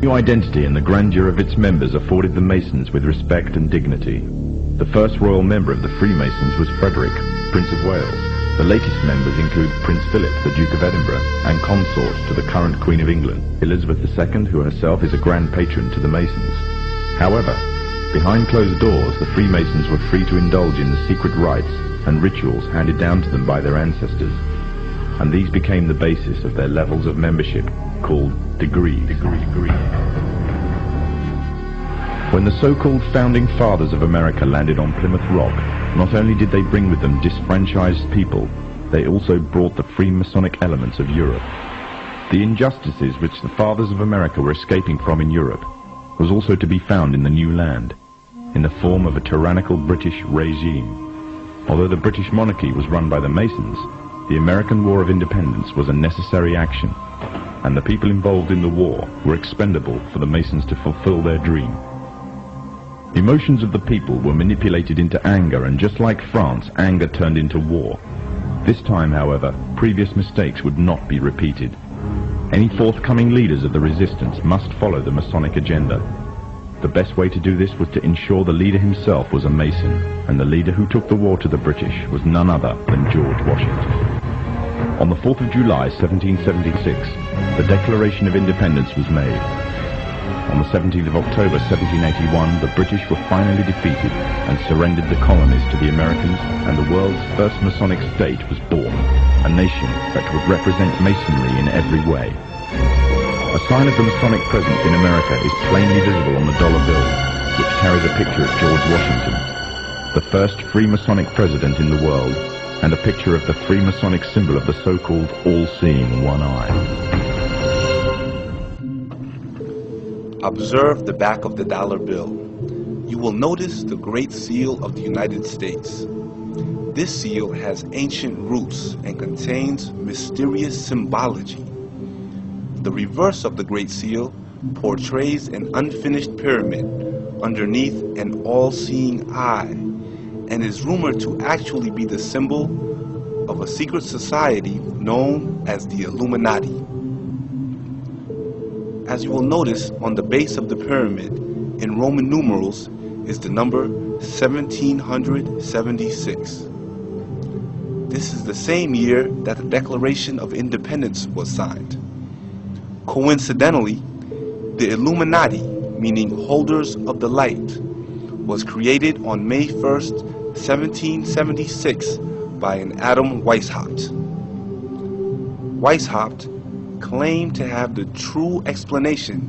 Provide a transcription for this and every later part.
New identity and the grandeur of its members afforded the Masons with respect and dignity. The first royal member of the Freemasons was Frederick, Prince of Wales. The latest members include Prince Philip, the Duke of Edinburgh, and consort to the current Queen of England, Elizabeth II, who herself is a grand patron to the Masons. However, behind closed doors, the Freemasons were free to indulge in the secret rites and rituals handed down to them by their ancestors, and these became the basis of their levels of membership, called degrees. When the so-called founding fathers of America landed on Plymouth Rock, not only did they bring with them disfranchised people, they also brought the Freemasonic elements of Europe. The injustices which the fathers of America were escaping from in Europe was also to be found in the new land, in the form of a tyrannical British regime. Although the British monarchy was run by the Masons, the American War of Independence was a necessary action, and the people involved in the war were expendable for the Masons to fulfill their dream. Emotions of the people were manipulated into anger, and just like France, anger turned into war. This time, however, previous mistakes would not be repeated. Any forthcoming leaders of the resistance must follow the Masonic agenda. The best way to do this was to ensure the leader himself was a Mason, and the leader who took the war to the British was none other than George Washington. On the 4th of July, 1776, the Declaration of Independence was made. On the 17th of October 1781, the British were finally defeated and surrendered the colonies to the Americans, and the world's first Masonic state was born, a nation that would represent Masonry in every way. A sign of the Masonic presence in America is plainly visible on the dollar bill, which carries a picture of George Washington, the first Freemasonic president in the world, and a picture of the Freemasonic symbol of the so-called all-seeing one eye. Observe the back of the dollar bill. You will notice the Great Seal of the United States. This seal has ancient roots and contains mysterious symbology. The reverse of the Great Seal portrays an unfinished pyramid underneath an all-seeing eye, and is rumored to actually be the symbol of a secret society known as the Illuminati. As you will notice, on the base of the pyramid, in Roman numerals, is the number 1776. This is the same year that the Declaration of Independence was signed. Coincidentally, the Illuminati, meaning holders of the light, was created on May 1st, 1776 by an Adam Weishaupt. Weishaupt claimed to have the true explanation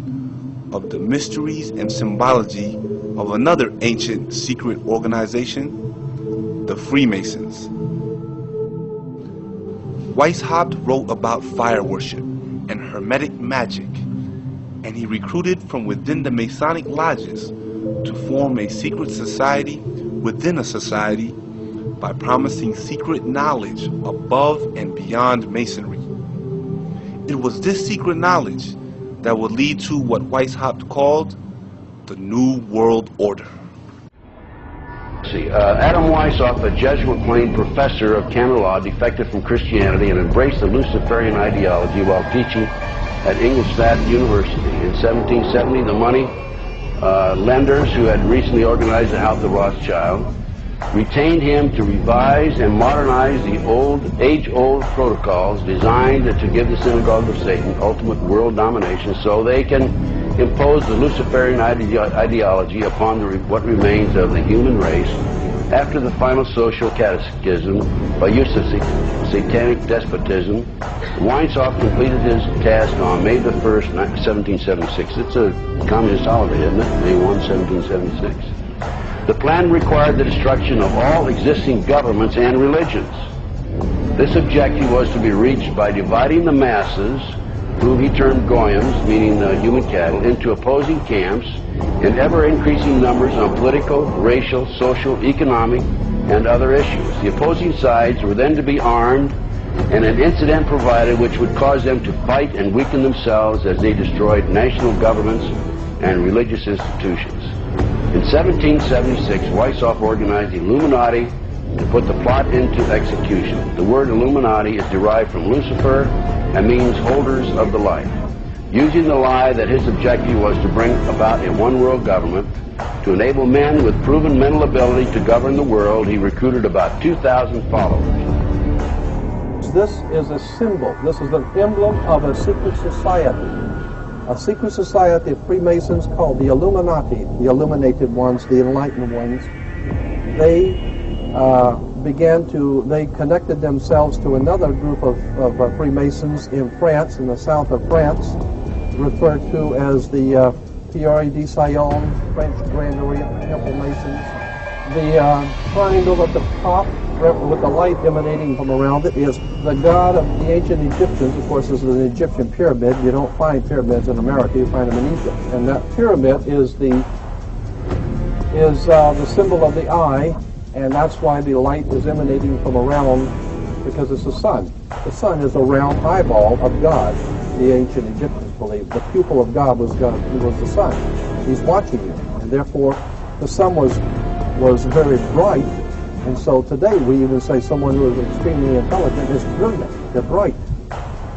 of the mysteries and symbology of another ancient secret organization, the Freemasons. Weishaupt wrote about fire worship and hermetic magic, and he recruited from within the Masonic lodges to form a secret society within a society by promising secret knowledge above and beyond Masonry. It was this secret knowledge that would lead to what Weishaupt called the New World Order. Adam Weishaupt, a Jesuit-trained professor of canon law, defected from Christianity and embraced the Luciferian ideology while teaching at Ingolstadt University. In 1770, the money lenders who had recently organized the House of Rothschild retained him to revise and modernize the age-old protocols designed to give the synagogue of Satan ultimate world domination, so they can impose the Luciferian ideology upon what remains of the human race after the final social cataclysm by use of satanic despotism. Weishaupt completed his task on May the 1st, 1776. It's a communist holiday, isn't it? May 1, 1776. The plan required the destruction of all existing governments and religions. This objective was to be reached by dividing the masses, whom he termed goyim, meaning human cattle, into opposing camps in ever-increasing numbers on political, racial, social, economic, and other issues. The opposing sides were then to be armed, and an incident provided which would cause them to fight and weaken themselves as they destroyed national governments and religious institutions. In 1776, Weishaupt organized the Illuminati to put the plot into execution. The word Illuminati is derived from Lucifer and means holders of the light. using the lie that his objective was to bring about a one-world government. To enable men with proven mental ability to govern the world, he recruited about 2,000 followers. This is a symbol. This is an emblem of a secret society. A secret society of Freemasons called the Illuminati, the illuminated ones, the enlightened ones. They they connected themselves to another group of Freemasons in France, in the south of France, referred to as the PART3, French Grand Orient Temple Masons. The triangle at the top with the light emanating from around it is the god of the ancient Egyptians. Of course, this is an Egyptian pyramid. You don't find pyramids in America, you find them in Egypt. And that pyramid is the symbol of the eye, and that's why the light is emanating from around, because it's the sun. The sun is a round eyeball of God. The ancient Egyptians believed the pupil of God was the sun. He's watching you, and therefore the sun was very bright. And so today we even say someone who is extremely intelligent is brilliant. They're bright.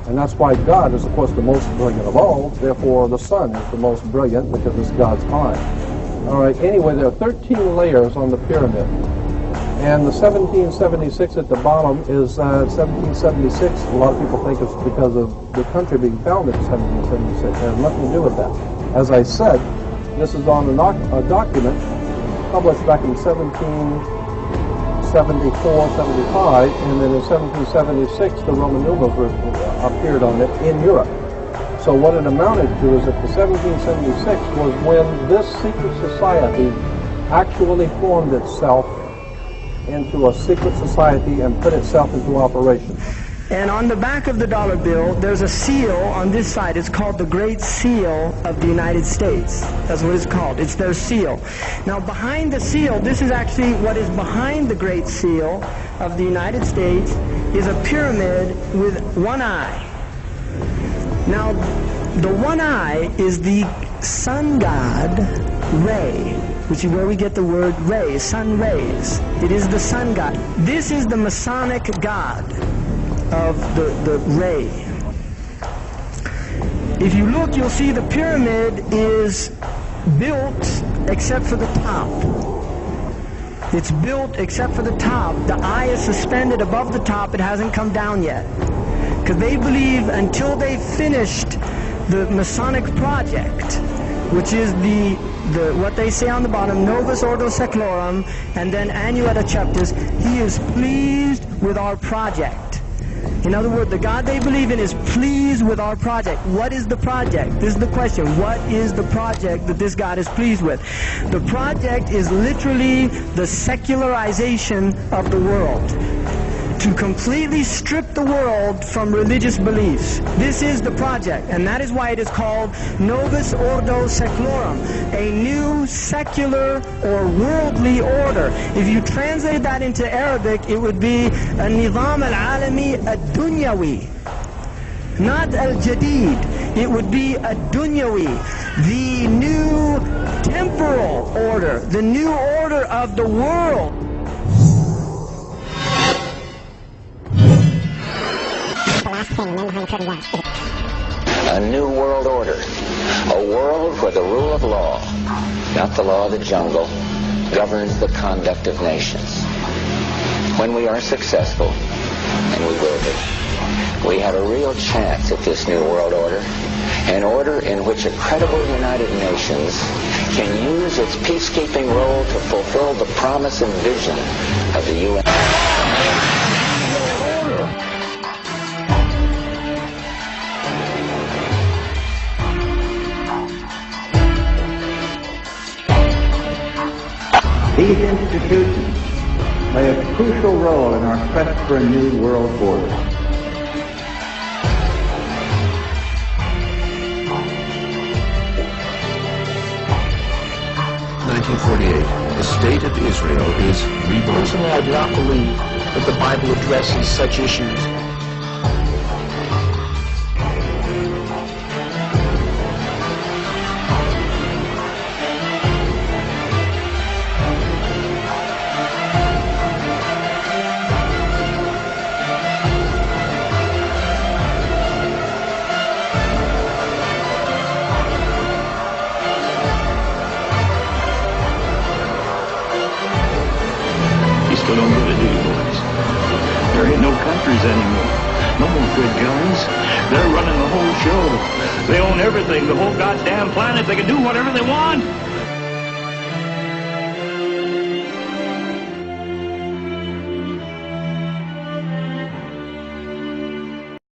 And that's why God is, of course, the most brilliant of all. Therefore, the sun is the most brilliant because it's God's eye. All right, anyway, there are 13 layers on the pyramid. And the 1776 at the bottom is 1776. A lot of people think it's because of the country being founded in 1776. It has nothing to do with that. As I said, this is on a document published back in 1774, 75, and then in 1776 the Roman numerals appeared on it in Europe. So what it amounted to is that the 1776 was when this secret society actually formed itself into a secret society and put itself into operation. And on the back of the dollar bill, there's a seal on this side. It's called the Great Seal of the United States. That's what it's called. It's their seal. Now, behind the seal, this is actually what is behind the Great Seal of the United States, is a pyramid with one eye. Now, the one eye is the sun god, Re, which is where we get the word ray, sun rays. It is the sun god. This is the Masonic god of the ray. If you look, you'll see the pyramid is built except for the top. It's built except for the top. The eye is suspended above the top. It hasn't come down yet. Because they believe until they finished the Masonic project, which is the what they say on the bottom, Novus Ordo Seclorum, and then Annuetta Chaptis, he is pleased with our project. In other words, the God they believe in is pleased with our project. What is the project? This is the question. What is the project that this God is pleased with? The project is literally the secularization of the world. To completely strip the world from religious beliefs. This is the project, and that is why it is called Novus Ordo Seclorum, a new secular or worldly order. If you translate that into Arabic, it would be a Nizam al-Alami ad-Dunyawi, not al-Jadid. It would be ad-Dunyawi, the new temporal order, the new order of the world. A new world order. A world where the rule of law, not the law of the jungle, governs the conduct of nations. When we are successful, and we will be, we have a real chance at this new world order, an order in which a credible United Nations can use its peacekeeping role to fulfill the promise and vision of the UN. These institutions play a crucial role in our quest for a new world order. The state of Israel is reborn. Personally, I do not believe that the Bible addresses such issues. with guns. They're running the whole show. They own everything, the whole goddamn planet. They can do whatever they want.